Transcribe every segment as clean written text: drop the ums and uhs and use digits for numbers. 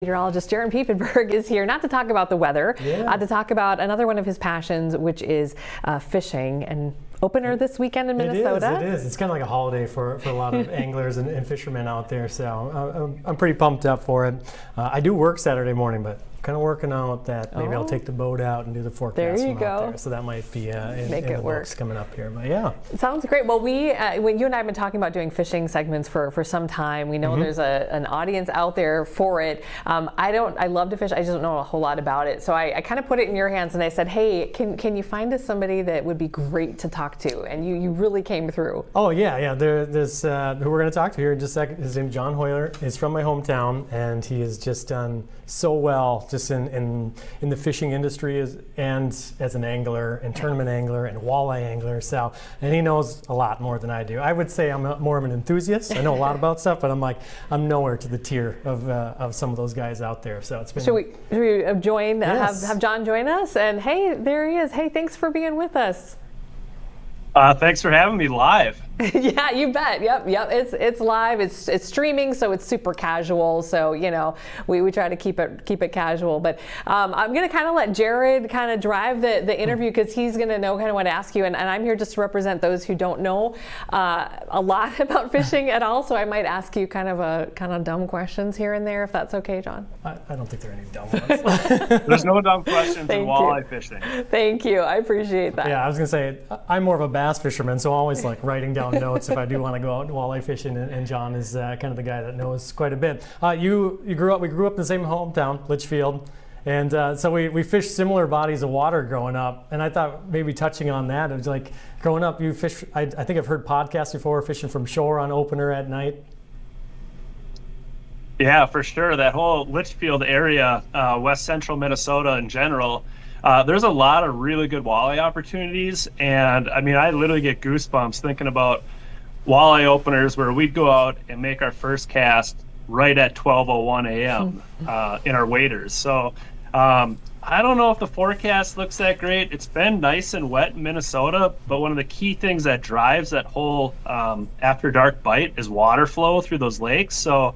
Meteorologist Jared Piepenburg is here not to talk about the weather, to talk about another one of his passions, which is fishing. And opener this weekend in Minnesota. It is. It's kind of like a holiday for a lot of anglers and fishermen out there. So I'm pretty pumped up for it. I do work Saturday morning, but kind of working out that maybe I'll take the boat out and do the forecast from out there. So that might be in the works coming up here. But yeah, sounds great. Well, when you and I have been talking about doing fishing segments for some time, we know there's an audience out there for it. I love to fish. I just don't know a whole lot about it. So I kind of put it in your hands and I said, hey, can you find us somebody that would be great to talk to? And you really came through. Oh yeah. There's who we're going to talk to here in just a second. His name's John Hoyler. He's from my hometown, and he has just done so well just in the fishing industry and as an angler and tournament angler and walleye angler. So, and he knows a lot more than I do. I would say I'm more of an enthusiast. I know a lot about stuff, but I'm nowhere to the tier of some of those guys out there. So it's been. Should we join? Yes. Have John join us? And hey, there he is. Hey, thanks for being with us. Thanks for having me live. Yeah, you bet. Yep. It's live. It's streaming, so it's super casual. So we try to keep it casual. But I'm gonna kind of let Jared kind of drive the interview because he's gonna know kind of what to ask you. And I'm here just to represent those who don't know a lot about fishing at all. So I might ask you kind of dumb questions here and there, if that's okay, John. I don't think there are any dumb ones. There's no dumb questions in walleye fishing. Thank you. I appreciate that. Yeah, I was gonna say I'm more of a bass fisherman, so I'm always like writing down notes if I do want to go out walleye fishing, and John is kind of the guy that knows quite a bit. We grew up in the same hometown, Litchfield, and so we fished similar bodies of water growing up. And I thought maybe touching on that, it was like growing up, you fish. I think I've heard podcasts before, fishing from shore on opener at night. Yeah, for sure. That whole Litchfield area, west central Minnesota in general. There's a lot of really good walleye opportunities, and I mean, I literally get goosebumps thinking about walleye openers where we'd go out and make our first cast right at 12:01 a.m. In our waders. So I don't know if the forecast looks that great. It's been nice and wet in Minnesota, but one of the key things that drives that whole after dark bite is water flow through those lakes. So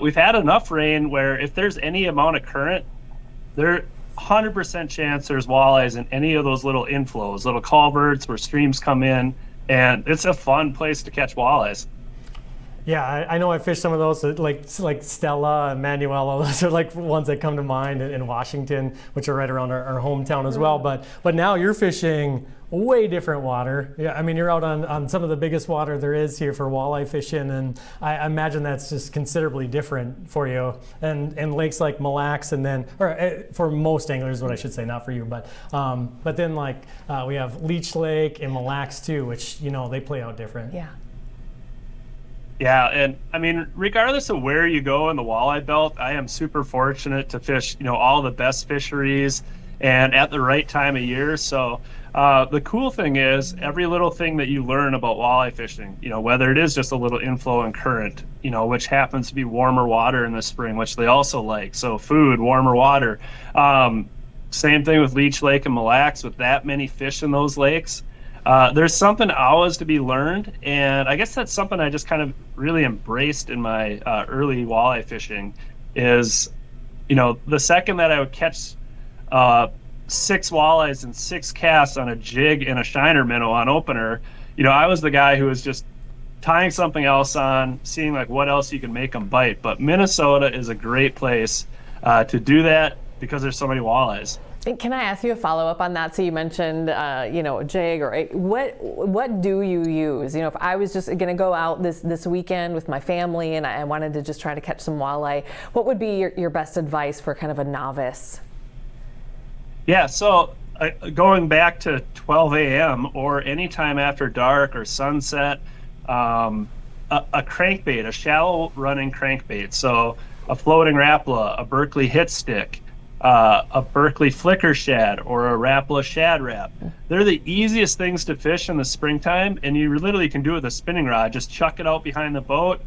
we've had enough rain where if there's any amount of current, 100% chance there's walleyes in any of those little inflows, little culverts where streams come in, and it's a fun place to catch walleyes. Yeah, I know I fished some of those, like Stella and Manuela. Those are like ones that come to mind in Washington, which are right around our hometown as well. But now you're fishing way different water. Yeah, I mean, you're out on some of the biggest water there is here for walleye fishing, and I imagine that's just considerably different for you. And lakes like Mille Lacs, and then, or for most anglers, what I should say, not for you, but then we have Leech Lake and Mille Lacs too, which they play out different. Yeah. Yeah, and I mean, regardless of where you go in the walleye belt, I am super fortunate to fish, all the best fisheries and at the right time of year. So the cool thing is every little thing that you learn about walleye fishing, whether it is just a little inflow and current, which happens to be warmer water in the spring, which they also like. So food, warmer water. Same thing with Leech Lake and Mille Lacs with that many fish in those lakes. There's something always to be learned, and I guess that's something I just kind of really embraced in my early walleye fishing is, the second that I would catch 6 walleyes and 6 casts on a jig and a shiner minnow on opener, I was the guy who was just tying something else on, seeing like what else you can make them bite. But Minnesota is a great place to do that because there's so many walleyes. Can I ask you a follow-up on that? So you mentioned, a jig, or what do you use? If I was just going to go out this weekend with my family and I wanted to just try to catch some walleye, what would be your best advice for kind of a novice? Yeah, so going back to 12 a.m. or any time after dark or sunset, a crankbait, a shallow running crankbait. So a floating Rapala, a Berkeley hit stick, a Berkeley flicker shad, or a Rapala shad wrap. They're the easiest things to fish in the springtime, and you literally can do it with a spinning rod. Just chuck it out behind the boat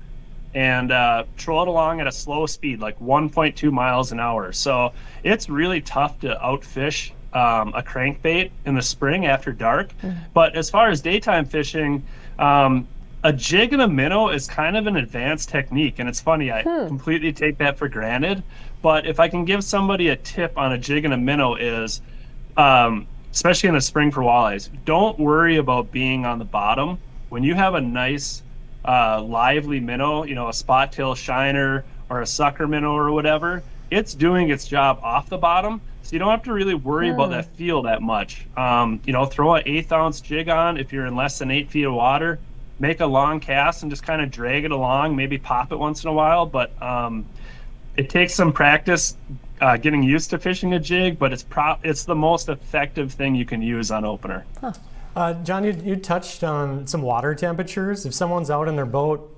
and troll it along at a slow speed, like 1.2 miles an hour. So it's really tough to outfish a crankbait in the spring after dark. But as far as daytime fishing, a jig and a minnow is kind of an advanced technique, and it's funny, I completely take that for granted. But if I can give somebody a tip on a jig and a minnow is, especially in the spring for walleyes, don't worry about being on the bottom. When you have a nice, lively minnow, a spot tail shiner or a sucker minnow or whatever, it's doing its job off the bottom. So you don't have to really worry about that feel that much. Throw an 1/8 ounce jig on if you're in less than 8 feet of water. Make a long cast and just kind of drag it along, maybe pop it once in a while. But it takes some practice getting used to fishing a jig, but it's the most effective thing you can use on opener. John, you touched on some water temperatures. If someone's out in their boat,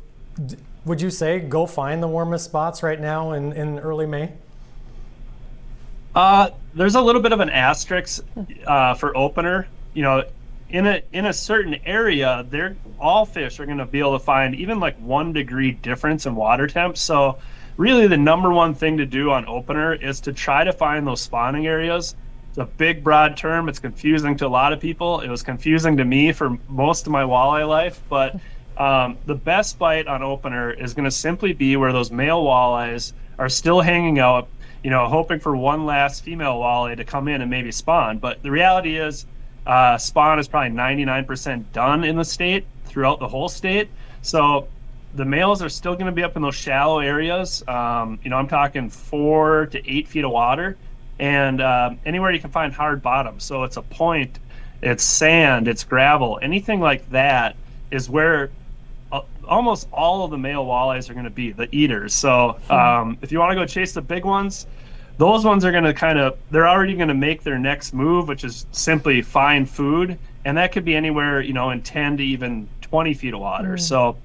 would you say go find the warmest spots right now in early May? There's a little bit of an asterisk for opener. In a certain area, all fish are going to be able to find even like 1 degree difference in water temps. So really the number one thing to do on opener is to try to find those spawning areas. It's a big, broad term. It's confusing to a lot of people. It was confusing to me for most of my walleye life, but the best bite on opener is going to simply be where those male walleyes are still hanging out, hoping for one last female walleye to come in and maybe spawn. But the reality is, spawn is probably 99% done in the state, throughout the whole state. So the males are still going to be up in those shallow areas. I'm talking 4 to 8 feet of water, and anywhere you can find hard bottom. So it's a point, it's sand, it's gravel, anything like that is where almost all of the male walleyes are going to be, the eaters. So if you want to go chase the big ones, those ones are going to they're already going to make their next move, which is simply find food. And that could be anywhere, in 10 to even 20 feet of water. So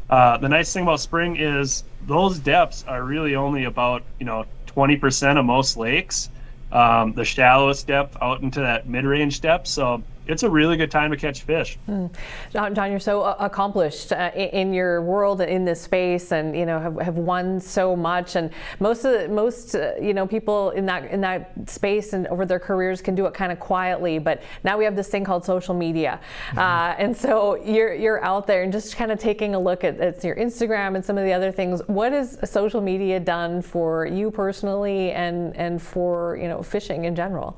the nice thing about spring is those depths are really only about, 20% of most lakes. The shallowest depth out into that mid-range depth. So it's a really good time to catch fish. John, you're so accomplished in your world and in this space, and have won so much. And most people in that space and over their careers can do it kind of quietly. But now we have this thing called social media, and so you're out there and just kind of taking a look at your Instagram and some of the other things. What has social media done for you personally and for fishing in general?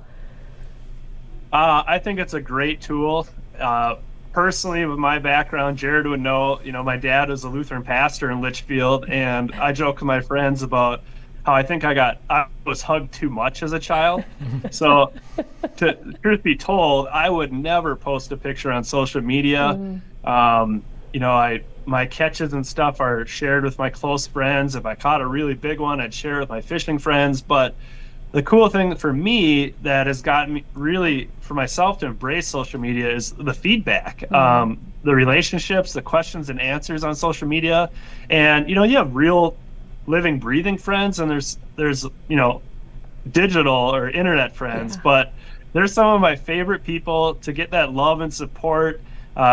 I think it's a great tool. Personally, with my background, Jared would know, my dad is a Lutheran pastor in Litchfield, and I joke with my friends about how I think I was hugged too much as a child. So, truth be told, I would never post a picture on social media. My catches and stuff are shared with my close friends. If I caught a really big one, I'd share it with my fishing friends. But the cool thing for me that has gotten me really, for myself, to embrace social media is the feedback, the relationships, the questions and answers on social media. And, you have real living, breathing friends, and there's digital or internet friends, but there's some of my favorite people to get that love and support,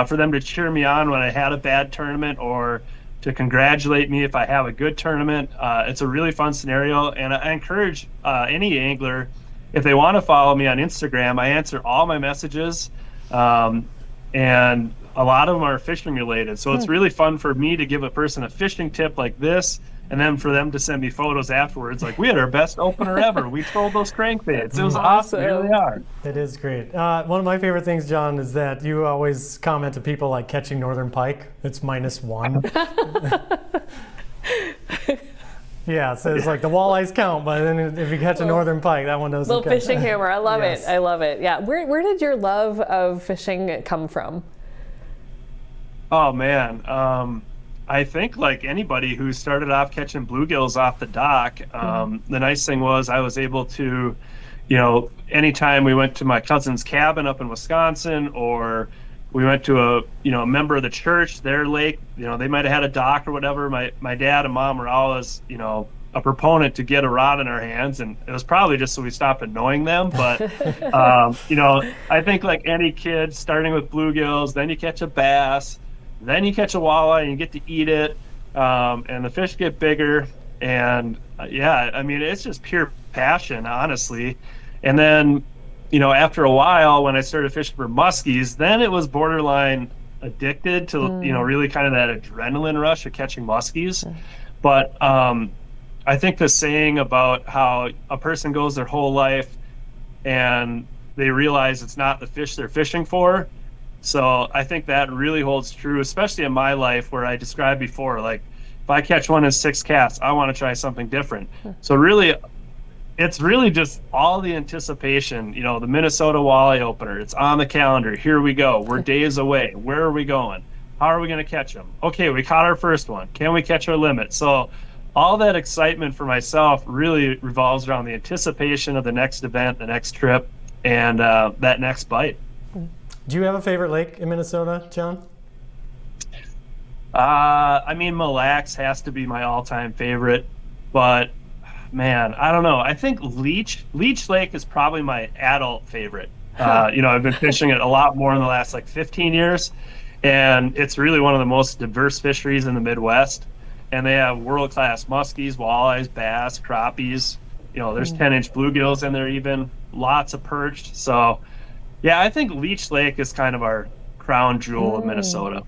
for them to cheer me on when I had a bad tournament or to congratulate me if I have a good tournament. It's a really fun scenario, and I encourage any angler, if they want to follow me on Instagram, I answer all my messages, and a lot of them are fishing related. So it's really fun for me to give a person a fishing tip like this, and then for them to send me photos afterwards, like, we had our best opener ever. We trolled those crankbaits. It was awesome. Here they are. It is great. One of my favorite things, John, is that you always comment to people like catching northern pike. It's -1. Yeah, so it's like the walleyes count, but then if you catch a northern pike, that one doesn't count. Little fishing humor. I love it. I love it. Yeah. Where did your love of fishing come from? Oh, man. I think like anybody who started off catching bluegills off the dock, the nice thing was I was able to, anytime we went to my cousin's cabin up in Wisconsin, or we went to a member of the church, their lake, they might have had a dock or whatever. My dad and mom were always, a proponent to get a rod in our hands, and it was probably just so we stopped annoying them. But, I think like any kid starting with bluegills, then you catch a bass, then you catch a walleye and you get to eat it, and the fish get bigger, and it's just pure passion, honestly. And then after a while, when I started fishing for muskies, then it was borderline addicted to, really kind of that adrenaline rush of catching muskies. But I think the saying about how a person goes their whole life and they realize it's not the fish they're fishing for. So I think that really holds true, especially in my life where I described before, like if I catch one in 6 casts, I want to try something different. So really, it's really just all the anticipation, the Minnesota Walleye Opener, it's on the calendar. Here we go. We're days away. Where are we going? How are we going to catch them? Okay, we caught our first one. Can we catch our limit? So all that excitement for myself really revolves around the anticipation of the next event, the next trip, and that next bite. Do you have a favorite lake in Minnesota, John? Mille Lacs has to be my all-time favorite, but man, I don't know. I think Leech Lake is probably my adult favorite. I've been fishing it a lot more in the last 15 years, and it's really one of the most diverse fisheries in the Midwest. And they have world-class muskies, walleyes, bass, crappies. There's 10-inch bluegills in there even, lots of perch. So, yeah, I think Leech Lake is kind of our crown jewel of Minnesota.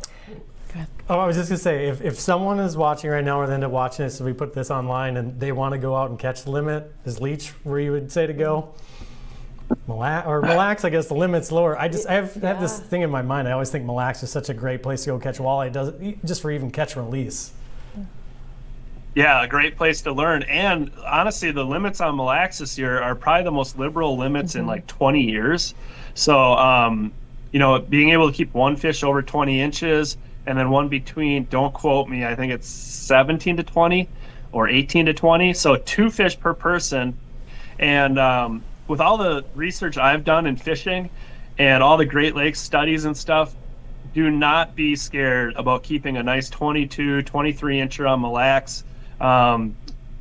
Oh, I was just going to say, if someone is watching right now or they end up watching this, if we put this online and they want to go out and catch the limit, is Leech where you would say to go? Mille Lacs, I guess the limit's lower. I have this thing in my mind. I always think Mille Lacs is such a great place to go catch walleye, just for even catch and release. Yeah, a great place to learn. And honestly, the limits on Mille Lacs this year are probably the most liberal limits in 20 years. So, being able to keep one fish over 20 inches and then one between, don't quote me, I think it's 17 to 20 or 18 to 20. So 2 fish per person. And with all the research I've done in fishing and all the Great Lakes studies and stuff, do not be scared about keeping a nice 22, 23 incher on Mille Lacs.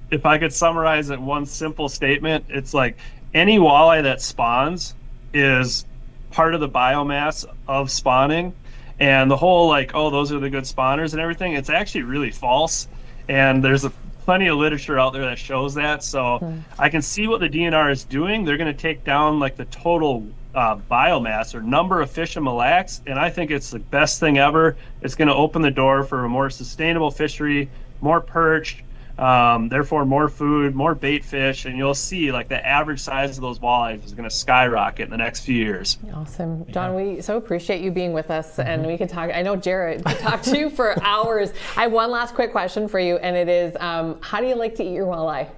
If I could summarize it in one simple statement, it's like any walleye that spawns is part of the biomass of spawning, and the whole those are the good spawners and everything, it's actually really false. And there's plenty of literature out there that shows that. So I can see what the DNR is doing. They're going to take down the total biomass or number of fish in Mille Lacs, and I think it's the best thing ever. It's going to open the door for a more sustainable fishery, more perch, therefore more food, more bait fish, and you'll see the average size of those walleyes is going to skyrocket in the next few years. Awesome. John, we so appreciate you being with us, and we can talk. I know Jared could talk to you for hours. I have one last quick question for you, and it is, how do you like to eat your walleye?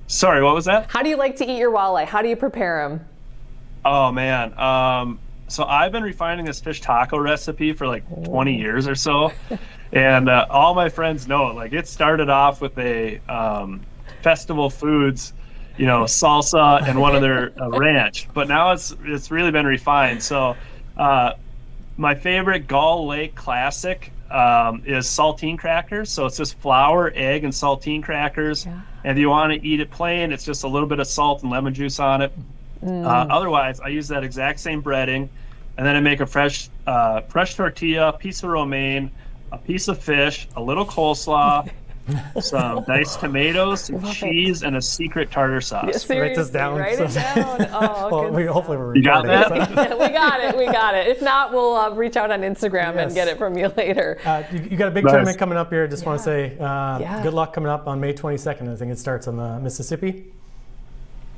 Sorry, what was that? How do you like to eat your walleye? How do you prepare them? Oh, man. So I've been refining this fish taco recipe for 20 years or so. And all my friends know it. It started off with a Festival Foods, salsa and one of their ranch. But now it's really been refined. So my favorite Gull Lake classic is saltine crackers. So it's just flour, egg, and saltine crackers. Yeah. And if you want to eat it plain, it's just a little bit of salt and lemon juice on it. Otherwise, I use that exact same breading, and then I make a fresh tortilla, piece of romaine, a piece of fish, a little coleslaw, some diced tomatoes, some cheese, and a secret tartar sauce. Yeah, write this down. Write it down. Oh, well, hopefully we're recording. You got that? So. We got it. If not, we'll reach out on Instagram and get it from you later. You got a big tournament coming up here. Just want to say good luck coming up on May 22nd. I think it starts on the Mississippi.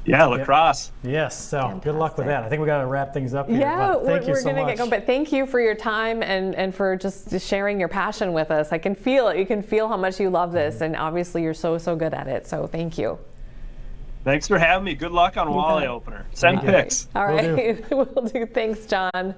Yeah, lacrosse. Yes, so good luck with that. I think we got to wrap things up here. Yeah, thank you so going to much. get going. But thank you for your time and for just sharing your passion with us. I can feel it. You can feel how much you love this, and obviously you're so good at it. So thank you. Thanks for having me. Good luck on Walleye Opener. Send pics. All right, we'll do. Thanks, John.